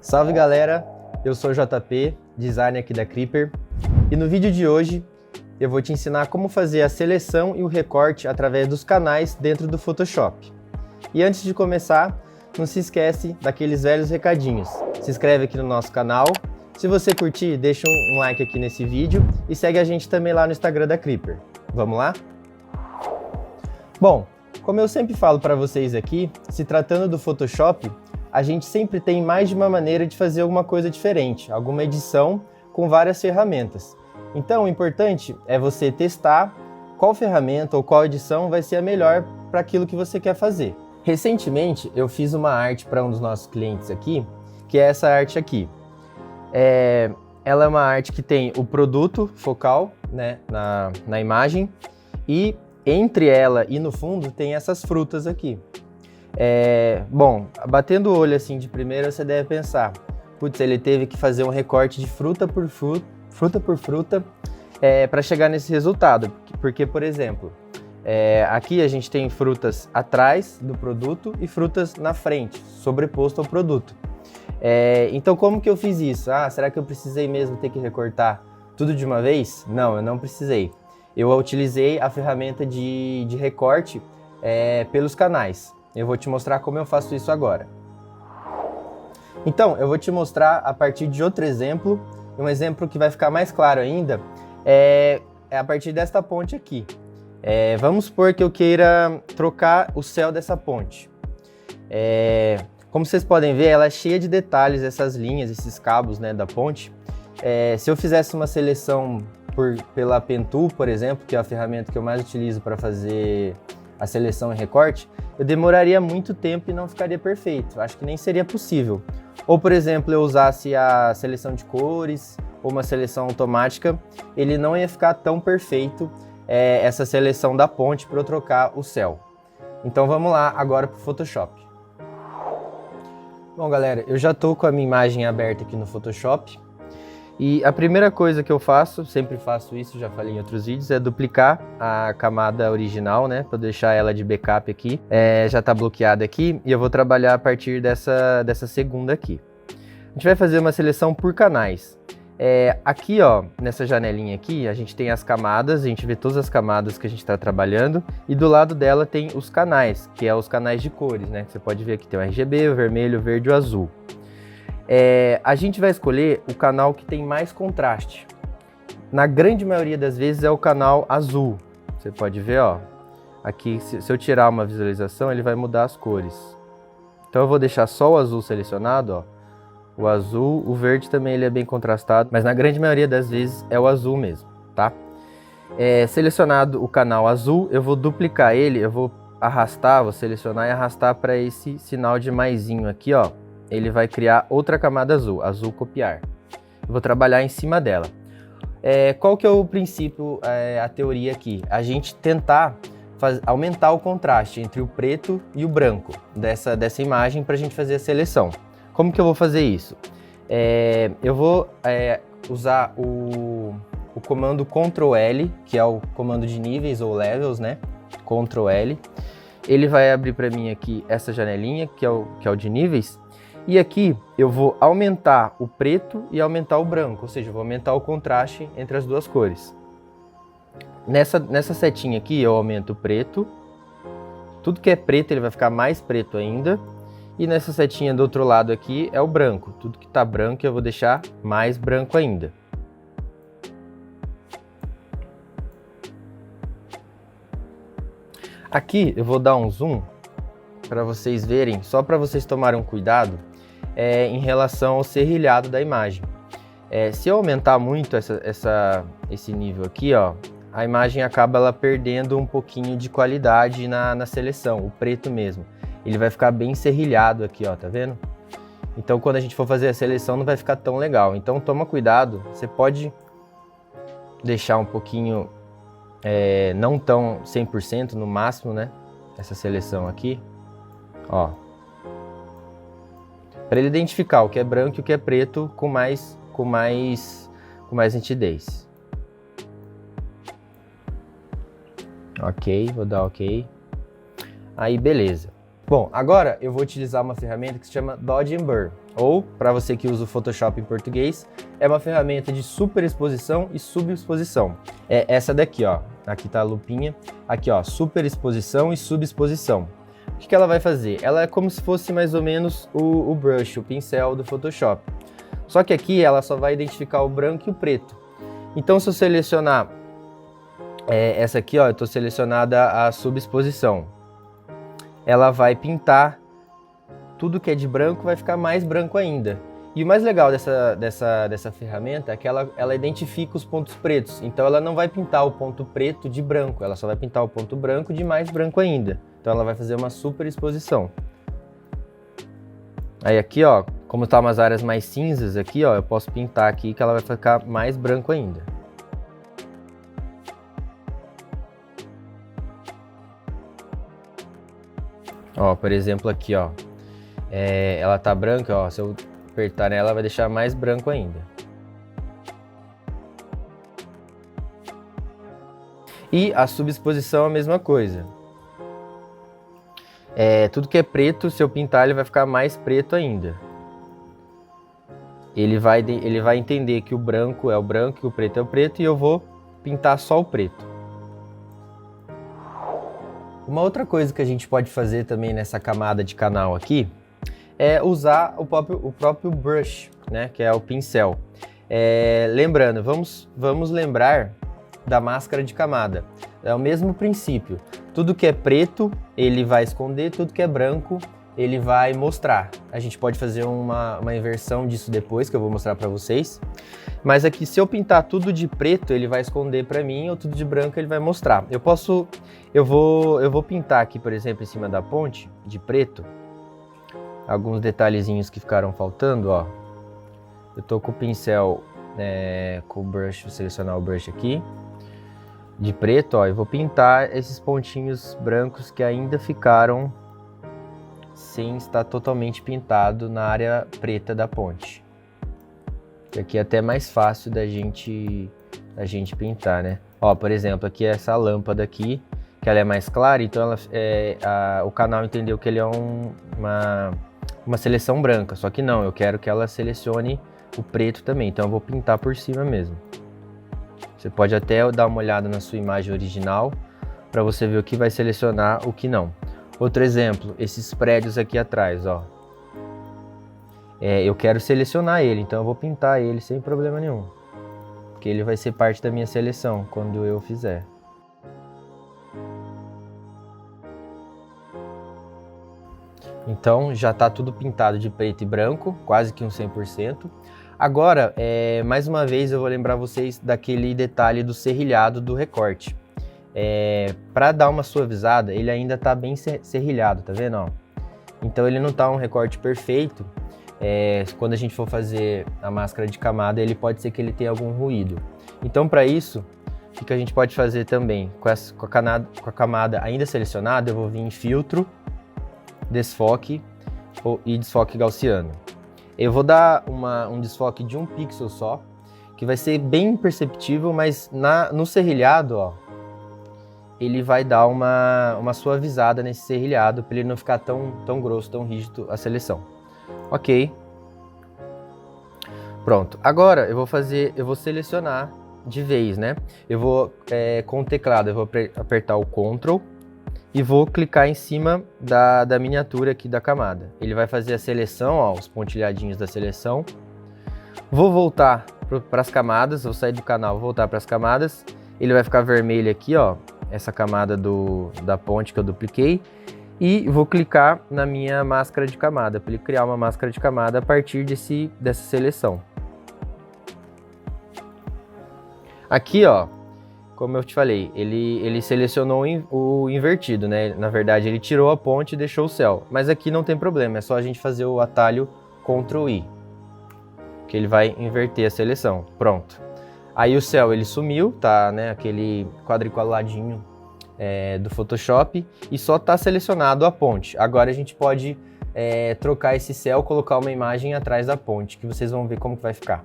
Salve galera, eu sou o JP, designer aqui da Creeper, e no vídeo de hoje eu vou te ensinar como fazer a seleção e o recorte através dos canais dentro do Photoshop. E antes de começar, não se esquece daqueles velhos recadinhos. Se inscreve aqui no nosso canal, se você curtir, deixa um like aqui nesse vídeo e segue a gente também lá no Instagram da Creeper. Vamos lá? Bom, como eu sempre falo para vocês aqui, se tratando do Photoshop, a gente sempre tem mais de uma maneira de fazer alguma coisa diferente, alguma edição com várias ferramentas. Então, o importante é você testar qual ferramenta ou qual edição vai ser a melhor para aquilo que você quer fazer. Recentemente, eu fiz uma arte para um dos nossos clientes aqui, que é essa arte aqui. Ela é uma arte que tem o produto focal, né, na imagem, e entre ela e no fundo tem essas frutas aqui. Bom, batendo o olho assim de primeira, você deve pensar, putz, ele teve que fazer um recorte de fruta por fruta para chegar nesse resultado. Porque, por exemplo, aqui a gente tem frutas atrás do produto e frutas na frente, sobreposto ao produto. Então, como que eu fiz isso? Será que eu precisei mesmo ter que recortar tudo de uma vez? Não, eu não precisei. Eu utilizei a ferramenta de recorte pelos canais. Eu vou te mostrar como eu faço isso agora. Então, eu vou te mostrar a partir de outro exemplo, um exemplo que vai ficar mais claro ainda, é a partir desta ponte aqui. Vamos supor que eu queira trocar o céu dessa ponte. Como vocês podem ver, ela é cheia de detalhes, essas linhas, esses cabos, né, da ponte. Se eu fizesse uma seleção pela Pen Tool, por exemplo, que é a ferramenta que eu mais utilizo para fazer a seleção e recorte, eu demoraria muito tempo e não ficaria perfeito. Acho que nem seria possível. Ou, por exemplo, eu usasse a seleção de cores ou uma seleção automática, ele não ia ficar tão perfeito essa seleção da ponte para eu trocar o céu. Então vamos lá agora para o Photoshop. Bom, galera, eu já estou com a minha imagem aberta aqui no Photoshop. E a primeira coisa que eu faço, sempre faço isso, já falei em outros vídeos, é duplicar a camada original, né, para deixar ela de backup aqui. Já está bloqueada aqui e eu vou trabalhar a partir dessa segunda aqui. A gente vai fazer uma seleção por canais. Aqui, ó, nessa janelinha aqui, a gente tem as camadas, a gente vê todas as camadas que a gente está trabalhando e do lado dela tem os canais, que é os canais de cores, né? Você pode ver aqui tem o RGB, o vermelho, o verde e o azul. A gente vai escolher o canal que tem mais contraste. Na grande maioria das vezes é o canal azul. Você pode ver, ó, aqui se eu tirar uma visualização ele vai mudar as cores. Então eu vou deixar só o azul selecionado, ó. O azul, o verde também ele é bem contrastado, mas na grande maioria das vezes é o azul mesmo, tá? Selecionado o canal azul, eu vou duplicar ele, eu vou arrastar, vou selecionar e arrastar para esse sinal de maisinho aqui, ó. Ele vai criar outra camada azul, azul copiar. Eu vou trabalhar em cima dela. Qual que é o princípio, a teoria aqui? A gente tentar aumentar o contraste entre o preto e o branco dessa imagem para a gente fazer a seleção. Como que eu vou fazer isso? Eu vou usar o comando Ctrl L, que é o comando de níveis ou levels, né? Ctrl L. Ele vai abrir para mim aqui essa janelinha, que é o de níveis. E aqui eu vou aumentar o preto e aumentar o branco, ou seja, eu vou aumentar o contraste entre as duas cores. Nessa setinha aqui eu aumento o preto, tudo que é preto ele vai ficar mais preto ainda. E nessa setinha do outro lado aqui é o branco, tudo que está branco eu vou deixar mais branco ainda. Aqui eu vou dar um zoom para vocês verem, só para vocês tomarem um cuidado em relação ao serrilhado da imagem. Se eu aumentar muito esse nível aqui, ó, a imagem acaba ela perdendo um pouquinho de qualidade na seleção, o preto mesmo. Ele vai ficar bem serrilhado aqui, ó, tá vendo? Então quando a gente for fazer a seleção não vai ficar tão legal. Então toma cuidado, você pode deixar um pouquinho, não tão 100% no máximo, né? Essa seleção aqui, ó. Para ele identificar o que é branco e o que é preto com mais nitidez. Ok, vou dar ok. Aí beleza. Bom, agora eu vou utilizar uma ferramenta que se chama Dodge and Burr, ou, para você que usa o Photoshop em português, é uma ferramenta de superexposição e subexposição. É essa daqui, ó. Aqui tá a lupinha. Aqui, ó, superexposição e subexposição. O que ela vai fazer? Ela é como se fosse mais ou menos o brush, o pincel do Photoshop. Só que aqui ela só vai identificar o branco e o preto. Então, se eu selecionar essa aqui, ó, eu tô selecionada a subexposição. Ela vai pintar tudo que é de branco, vai ficar mais branco ainda. E o mais legal dessa ferramenta é que ela identifica os pontos pretos. Então ela não vai pintar o ponto preto de branco, ela só vai pintar o ponto branco de mais branco ainda. Então ela vai fazer uma super exposição. Aí aqui, ó, como tá umas áreas mais cinzas aqui, ó, eu posso pintar aqui que ela vai ficar mais branco ainda. Ó, por exemplo aqui, ó, ela tá branca, ó, se eu apertar nela vai deixar mais branco ainda. E a subexposição é a mesma coisa. Tudo que é preto, se eu pintar ele vai ficar mais preto ainda. Ele vai entender que o branco é o branco e o preto é o preto e eu vou pintar só o preto. Uma outra coisa que a gente pode fazer também nessa camada de canal aqui é usar o próprio brush, né, que é o pincel. Lembrando, vamos lembrar da máscara de camada. É o mesmo princípio. Tudo que é preto, ele vai esconder, tudo que é branco, ele vai mostrar. A gente pode fazer uma inversão disso depois, que eu vou mostrar para vocês. Mas aqui, se eu pintar tudo de preto, ele vai esconder para mim, ou tudo de branco, ele vai mostrar. Eu vou pintar aqui, por exemplo, em cima da ponte, de preto, alguns detalhezinhos que ficaram faltando, ó. Eu tô com o pincel, com o brush, vou selecionar o brush aqui, de preto, ó, e vou pintar esses pontinhos brancos que ainda ficaram sem estar totalmente pintado na área preta da ponte. Que aqui é até mais fácil da gente pintar, né? Ó, por exemplo, aqui essa lâmpada aqui, que ela é mais clara, então o canal entendeu que ele é uma seleção branca, só que não, eu quero que ela selecione o preto também, então eu vou pintar por cima mesmo. Você pode até dar uma olhada na sua imagem original para você ver o que vai selecionar, o que não. Outro exemplo, esses prédios aqui atrás, ó. Eu quero selecionar ele, então eu vou pintar ele sem problema nenhum. Porque ele vai ser parte da minha seleção quando eu fizer. Então já está tudo pintado de preto e branco, quase que um 100%. Agora, mais uma vez eu vou lembrar vocês daquele detalhe do serrilhado do recorte. Para dar uma suavizada, ele ainda está bem serrilhado, tá vendo? Ó? Então ele não está um recorte perfeito. Quando a gente for fazer a máscara de camada, ele pode ser que ele tenha algum ruído. Então para isso, o que a gente pode fazer também? Com a camada ainda selecionada, eu vou vir em filtro, desfoque e desfoque gaussiano. Eu vou dar um desfoque de 1 pixel só, que vai ser bem imperceptível, mas no serrilhado, ó, ele vai dar uma suavizada nesse serrilhado, para ele não ficar tão grosso, tão rígido a seleção. Ok. Pronto. Agora eu vou selecionar de vez, né? Eu vou, com o teclado, eu vou apertar o Ctrl e vou clicar em cima da miniatura aqui da camada. Ele vai fazer a seleção, ó, os pontilhadinhos da seleção. Vou voltar para as camadas, vou sair do canal, vou voltar para as camadas. Ele vai ficar vermelho aqui, ó, essa camada da ponte que eu dupliquei. E vou clicar na minha máscara de camada, para ele criar uma máscara de camada a partir dessa seleção. Aqui, ó, como eu te falei, ele selecionou o invertido, né? Na verdade, ele tirou a ponte e deixou o céu. Mas aqui não tem problema, é só a gente fazer o atalho Ctrl I, que ele vai inverter a seleção. Pronto. Aí o céu, ele sumiu, tá, né? Aquele quadriculadinho do Photoshop, e só tá selecionado a ponte. Agora a gente pode trocar esse céu, colocar uma imagem atrás da ponte, que vocês vão ver como que vai ficar.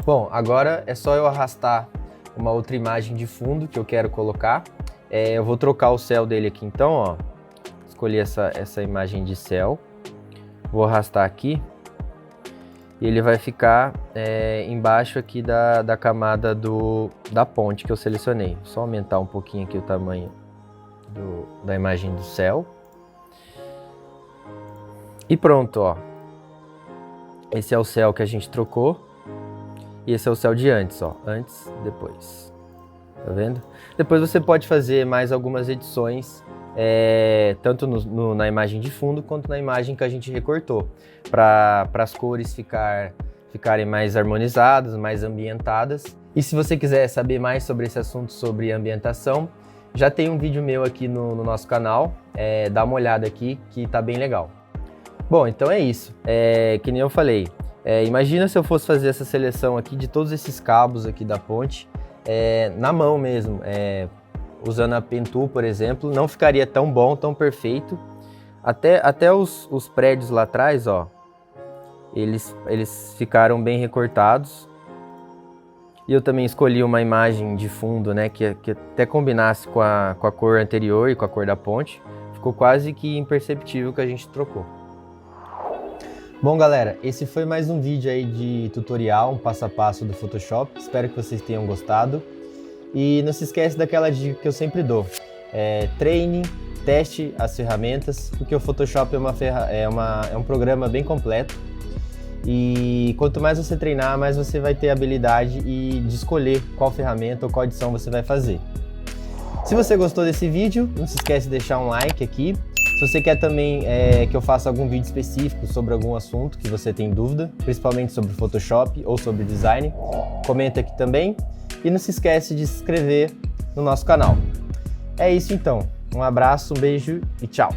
Bom, agora é só eu arrastar uma outra imagem de fundo que eu quero colocar. Eu vou trocar o céu dele aqui então, ó. escolhi essa imagem de céu, vou arrastar aqui e ele vai ficar embaixo aqui da camada da ponte que eu selecionei. Só aumentar um pouquinho aqui o tamanho da imagem do céu. E pronto, ó. Esse é o céu que a gente trocou e esse é o céu de antes, ó. Antes, depois. Tá vendo? Depois você pode fazer mais algumas edições, tanto na imagem de fundo quanto na imagem que a gente recortou, para as cores ficarem mais harmonizadas, mais ambientadas. E se você quiser saber mais sobre esse assunto, sobre ambientação, já tem um vídeo meu aqui no nosso canal, dá uma olhada aqui que tá bem legal. Bom, então é isso, que nem eu falei, imagina se eu fosse fazer essa seleção aqui de todos esses cabos aqui da ponte, na mão mesmo, usando a Pentool, por exemplo, não ficaria tão bom, tão perfeito. Até os prédios lá atrás, ó, eles ficaram bem recortados. E eu também escolhi uma imagem de fundo, né, que até combinasse com a cor anterior e com a cor da ponte. Ficou quase que imperceptível que a gente trocou. Bom, galera, esse foi mais um vídeo aí de tutorial, um passo a passo do Photoshop. Espero que vocês tenham gostado. E não se esquece daquela dica que eu sempre dou. Treine, teste as ferramentas, porque o Photoshop é um programa bem completo. E quanto mais você treinar, mais você vai ter habilidade de escolher qual ferramenta ou qual edição você vai fazer. Se você gostou desse vídeo, não se esquece de deixar um like aqui. Se você quer também que eu faça algum vídeo específico sobre algum assunto que você tem dúvida, principalmente sobre Photoshop ou sobre design, comenta aqui também. E não se esquece de se inscrever no nosso canal. É isso então. Um abraço, um beijo e tchau!